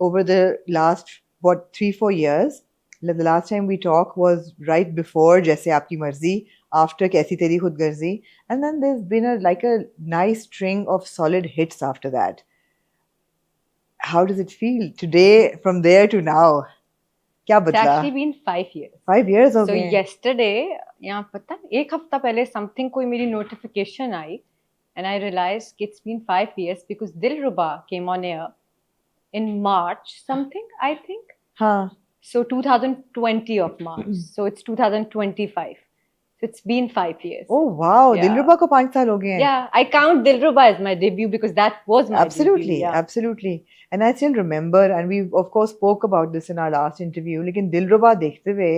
over the last 3-4 years. Like the last time we talked was right before जैसे आपकी मर्जी, after कैसी तेरी खुदगर्जी, and then there's been a nice string of solid hits after that. How does it feel today from there to now? क्या It's बदला? actually been 5 years. 5 years हो So गए. yesterday, यहाँ पता एक हफ्ता पहले something कोई मेरी notification I, and I realized it's been 5 years because Dilruba came on air in March something, I think. हाँ. So 2020 of March. So it's 2025. So it's been 5 years. Oh wow, Yeah. दिलरुबा को 5 साल हो गए हैं. Yeah, I count Dilruba as my debut because that was my Absolutely, debut. Yeah. absolutely. And I still remember, and we of course spoke about this in our last interview. लेकिन दिलरुबा देखते हुए,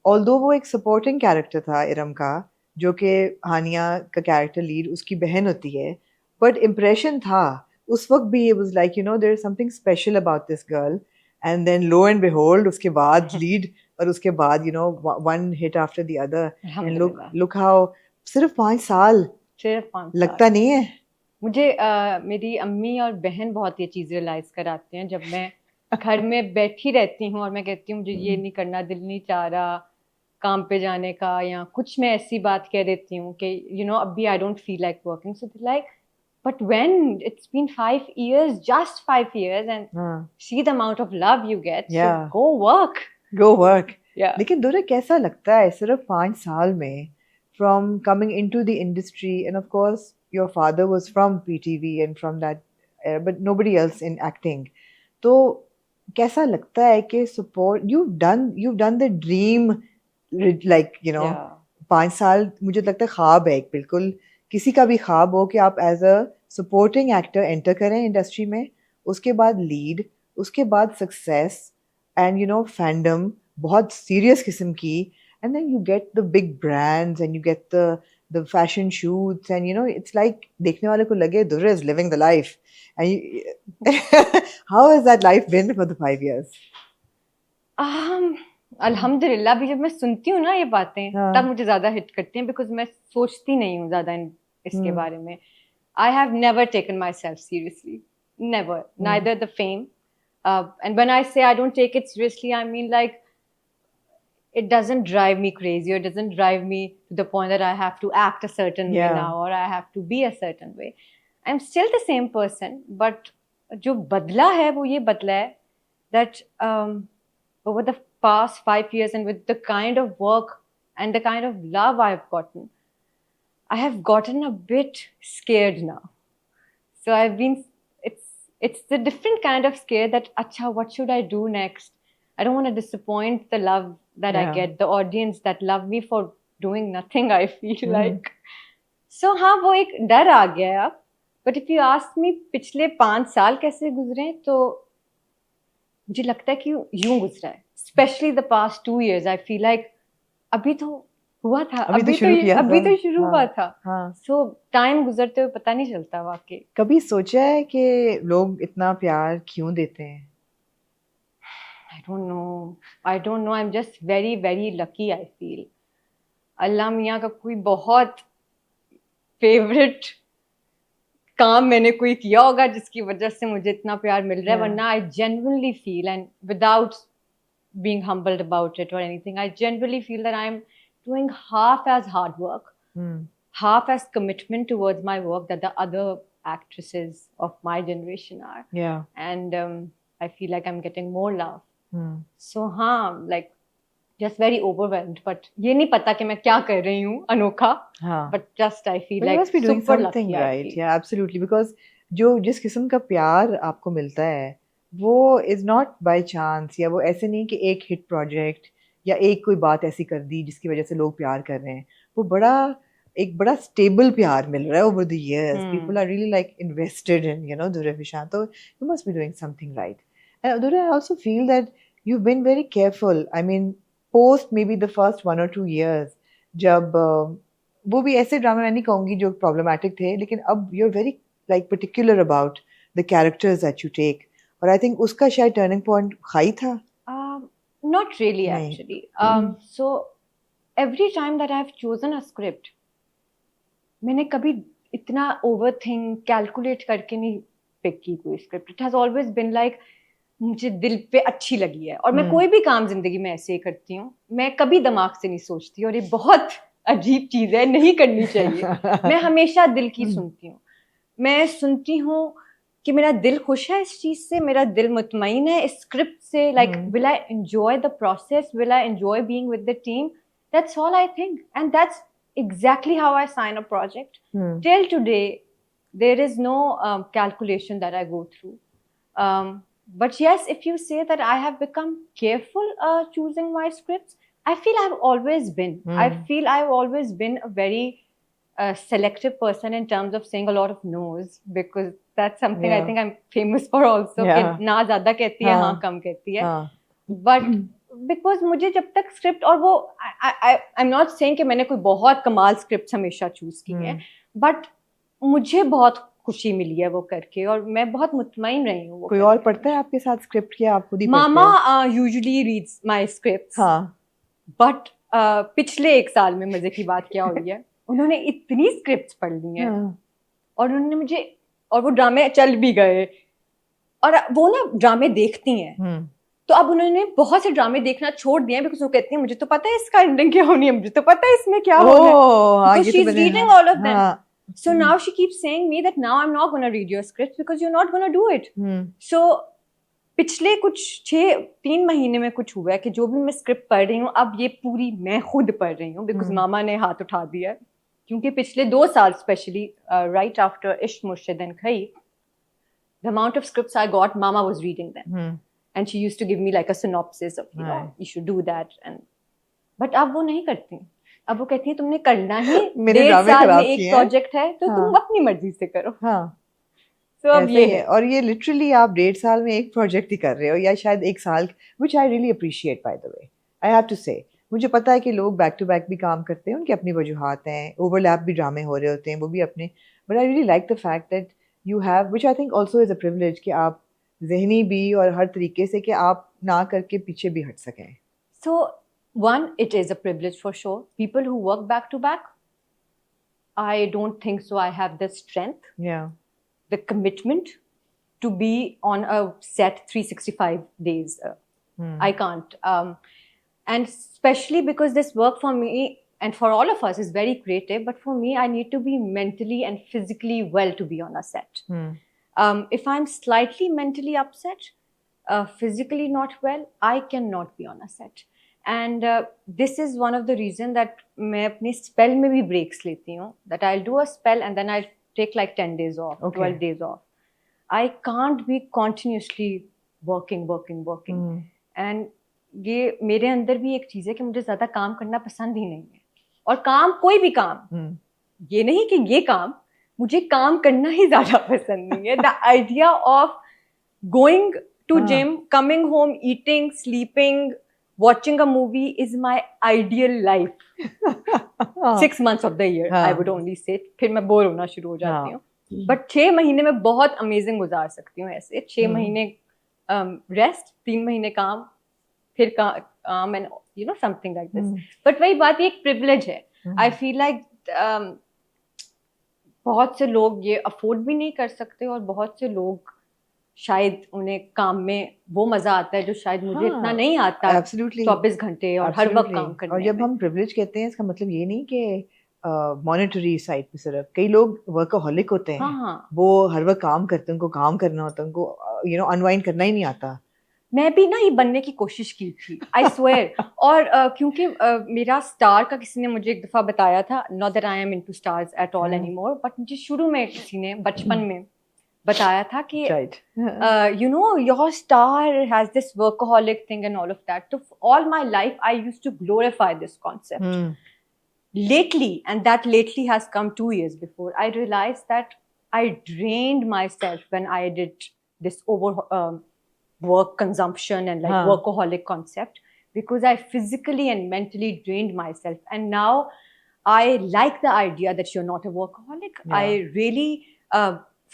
although वो एक supporting character था इरम का, जो कि हानिया का character lead उसकी बहन होती है, but impression था उस वक्त भी. It was like, you know, there is something special about this girl. And then lo and behold, उसके बाद lead और उसके बाद, you know, one hit after the other. And look how सिर्फ 5 साल. सिर्फ 5 साल. लगता नहीं है. मुझे मेरी अम्मी और बहन बहुत ये चीज़ रियलाइज कराते हैं जब मैं घर में बैठी रहती हूँ और मैं कहती हूँ मुझे ये नहीं करना, दिल नहीं चाह रहा काम पे जाने का, या कुछ मैं ऐसी बात कह देती हूँ कि यू नो अभी I don't feel like working. So like but when it's been 5 years, just 5 years, and see the amount of love you get, Yeah. so go work. Yeah. लेकिन दुर्रे कैसा लगता है सिर्फ 5 साल में from coming into the industry, and of course your father was from PTV and from that, but nobody else in acting. तो कैसा लगता है कि support you've done the dream, like you know. Yeah. 5 साल मुझे लगता है ख्वाब है एक, बिल्कुल किसी का भी ख्वाब हो कि आप as a supporting actor enter करें इंडस्ट्री में, उसके बाद लीड, उसके बाद success and you know fandom बहुत सीरियस किस्म की, and then you get the big brands and you get the fashion shoots, and you know it's like देखने वाले को लगे Durre is living the life. And how has that life been for the 5 years? अल्हम्दुलिल्लाह. अभी जब मैं सुनती हूँ ना ये बातें, तब मुझे ज्यादा हिट करती हैं बिकॉज मैं सोचती नहीं हूँ ज्यादा इसके बारे में. I have never taken myself seriously, never, neither the fame, and when I say I don't take it seriously, I mean like it doesn't drive me crazy, or it doesn't drive me to the point that I have to act a certain way now, or I have to be a certain way. I'm still the same person, but जो बदला है वो ये बदला है that over the past 5 years, and with the kind of work and the kind of love I've gotten, I have gotten a bit scared now. So I've been, it's the different kind of scare that acha, what should I do next? I don't want to disappoint the love that I get, the audience that love me for doing nothing, I feel like. So हाँ वो एक डर आ गया है अब. But if you ask me पिछले 5 साल कैसे गुजरे, तो मुझे लगता है कि यूं गुजरा है. Especially the past 2 years, I feel like अभी तो हुआ था, अभी तो शुरू हुआ था. So टाइम गुजरते हुए पता नहीं चलता वाकई. कभी सोचा है कि लोग इतना प्यार क्यों देते हैं? I don't know. I'm just very, very lucky, I feel. अल्लाह मियाँ का कोई बहुत फेवरेट काम मैंने कोई किया होगा जिसकी वजह से मुझे इतना प्यार मिल रहा है. वरना I genuinely feel, and without being humbled about it or anything, I genuinely feel that I'm doing half as hard work, half as commitment towards my work that the other actresses of my generation are. Yeah. And I feel like I'm getting more love. So हाँ, like just very overwhelmed, but ये नहीं पता कि मैं क्या कर रही हूँ अनोखा. But just I feel like must be doing super something lucky, right. Yeah, absolutely. Because जो जिस किस्म का प्यार आपको मिलता है वो is not by chance, या वो ऐसे नहीं कि एक हिट प्रोजेक्ट या एक कोई बात ऐसी कर दी जिसकी वजह से लोग प्यार कर रहे हैं. वो एक बड़ा स्टेबल प्यार मिल रहा है over the years. People are really like invested in, you know, Durre Vishant. So you must be doing something right. And Durre, I also feel that you've been very careful. I mean, post maybe the first 1 or 2 years, जब वो भी ऐसे drama मैं नहीं कहूँगी जो problematic थे, लेकिन अब you're very like particular about the characters that you take. और I think उसका शायद turning point खाई था. Not really, actually. So every time that I've chosen a script, मैंने कभी इतना overthink, calculate करके नहीं pick की कोई script. It has always been like मुझे दिल पे अच्छी लगी है, और मैं कोई भी काम जिंदगी में ऐसे ही करती हूँ, मैं कभी दिमाग से नहीं सोचती, और ये बहुत अजीब चीज है, नहीं करनी चाहिए। मैं हमेशा दिल की सुनती हूँ, मैं सुनती हूँ कि मेरा दिल खुश है इस चीज से, मेरा दिल मुतमईन है इस स्क्रिप्ट से, like will I enjoy the process, will I enjoy being with the team, that's all I think, and that's exactly how I sign a project. Till today, there is no calculation that I go through. But yes, if you say that I have become careful choosing my scripts, I feel I've always been. I feel I've always been a very selective person in terms of saying a lot of no's, because that's something I think I'm famous for also. कि ना ज़्यादा कहती है, हाँ कम कहती है. But because मुझे जब तक स्क्रिप्ट, और वो आई एम नॉट सेइंग कि मैंने कोई बहुत कमाल स्क्रिप्ट हमेशा चूज की है, बट मुझे बहुत खुशी मिली है वो करके, और मैं बहुत मुतमईन रही हूँ। कोई और पढ़ता है आपके साथ स्क्रिप्ट, या आप खुद ही? मामा usually reads my scripts, but पिछले 1 साल में मजे की बात क्या हुई है, उन्होंने इतनी स्क्रिप्ट्स पढ़ ली हैं, और उन्होंने मुझे, और वो ड्रामे चल भी गए, और वो ना ड्रामे देखती हैं, तो अब उन्होंने बहुत से ड्रामे देखना छोड़ दिए हैं, बिकॉज़ वो कहती हैं मुझे तो पता है इसका एंडिंग क्या होनी है, मुझे तो पता है इसमें क्या होना है, because she's reading all of them. So now she keeps saying me that now I'm not going to read your scripts because you're not going to do it. So पिछले कुछ 3 महीने में कुछ हुआ है कि जो भी मैं स्क्रिप्ट पढ़ रही हूँ, अब ये पूरी मैं खुद पढ़ रही हूँ, बिकॉज मामा ने हाथ उठा दिया है, क्योंकि पिछले 2 साल स्पेशली राइट आफ्टर इश्क मुर्शिद एंड खई, the amount of scripts I got, mama was reading them. And she used to give me like a synopsis of, you know, you should do that. And but अब वो नहीं करती, अब वो कहती है तुमने करना ही, 1.5 साल में एक प्रोजेक्ट है, तो तुम अपनी मर्जी से करो। तो अब ये है, और ये लिटरली आप 1.5 साल में एक प्रोजेक्ट ही कर रहे हो, या शायद 1 साल, which I really appreciate by the way. I have to say, मुझे पता है कि लोग बैक टू बैक भी काम करते हैं, उनकी अपनी वजूहात हैं, ओवरलैप भी ड्रामे हो रहे होते हैं, वो भी अपने, but I really like the fact that you have, which I think also is a privilege, कि आप ज़हनी भी और हर तरीके से, कि आप ना करके पीछे भी हट सकें. So one, it is a privilege for sure. People who work back to back, I don't think so. I have the strength, the commitment to be on a set 365 days. I can't. And especially because this work for me and for all of us is very creative, but for me, I need to be mentally and physically well to be on a set. If I'm slightly mentally upset, physically not well, I cannot be on a set. And this is one of the reasons that मैं अपने spell में भी breaks लेती हूँ, that I'll do a spell and then I'll take like 10 days off, 12 days off. I can't be continuously working. And ये मेरे अंदर भी एक चीज़ है कि मुझे ज़्यादा काम करना पसंद ही नहीं है, और काम कोई भी काम, ये नहीं कि ये काम, मुझे काम करना ही ज़्यादा पसंद नहीं है. The idea of going to gym, coming home, eating, sleeping, watching a movie is my ideal life. 6 months of the year, I would only say. फिर मैं बोर होना शुरू हो जाती हूँ. But 6 महीने में बहुत amazing गुजार सकती हूँ ऐसे. 6 महीने rest, 3 महीने काम, फिर काम, and you know, something like this. But वही बात, ये एक privilege है. I feel like बहुत से लोग ये अफोर्ड भी नहीं कर सकते, और बहुत से लोग शायद उन्हें काम में वो मजा आता है जो शायद मुझे इतना नहीं आता. 24 घंटे और हर वक्त काम करने. और जब हम प्रिविलेज कहते हैं, इसका मतलब ये नहीं कि मॉनेटरी साइड पे सिर्फ, कई लोग वर्कaholic होते हैं. वो हर वक्त काम करते हैं, उनको काम करना होता है, उनको यू नो अनवाइंड करना ही नहीं आता. मैं भी ना ये बनने की कोशिश की थी, आई स्वेयर. और क्योंकि मेरा स्टार का किसी ने मुझे एक दफ़ा बताया था, not that I am into stars at all anymore, but मुझे शुरू में किसी ने बचपन में बताया था कि you know your star has this workaholic thing and all of that. तो all my life I used to glorify this concept. Lately, and that lately has come 2 years before, I realized that I drained myself when I did this work consumption and like workaholic concept, because I physically and mentally drained myself. And now I like the idea that you're not a workaholic. I really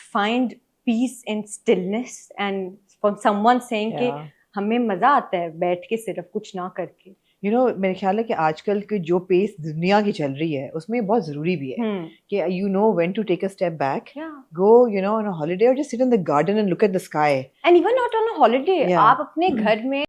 find peace in stillness, and from someone saying कि हमें मजा आता है बैठ के सिर्फ कुछ ना करके. यू नो मेरे ख्याल है कि आजकल की जो पेस दुनिया की चल रही है उसमें बहुत जरूरी भी है कि you know when to take a step back, go you know on a holiday और just sit in the garden and look at the sky. And even not on a holiday, आप अपने घर में